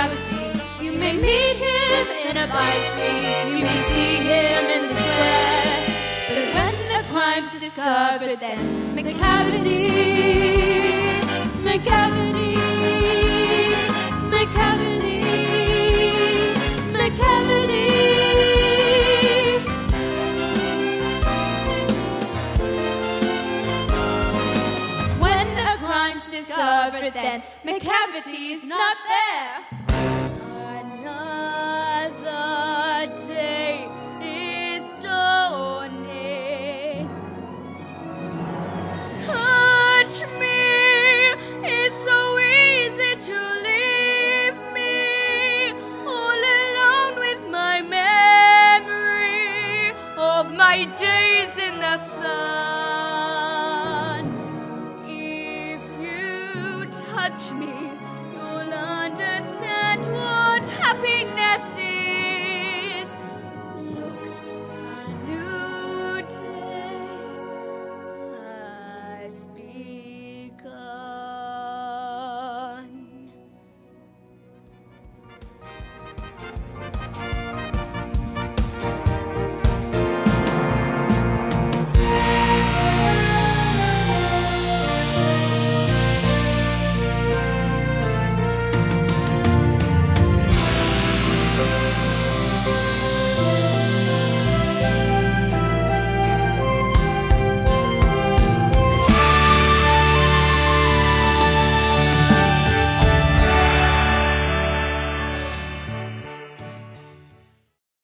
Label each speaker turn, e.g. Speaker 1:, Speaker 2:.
Speaker 1: cavity. You may meet him in a by-street, you may see him in the square. But when the crime's discovered, then McCavity, McCavity, McCavity, McCavity. When a crime's discovered, then McCavity's not there. Another day is dawning. Touch me, it's so easy to leave me all alone with my memory of my days in the sun. If you touch me, you'll understand what happiness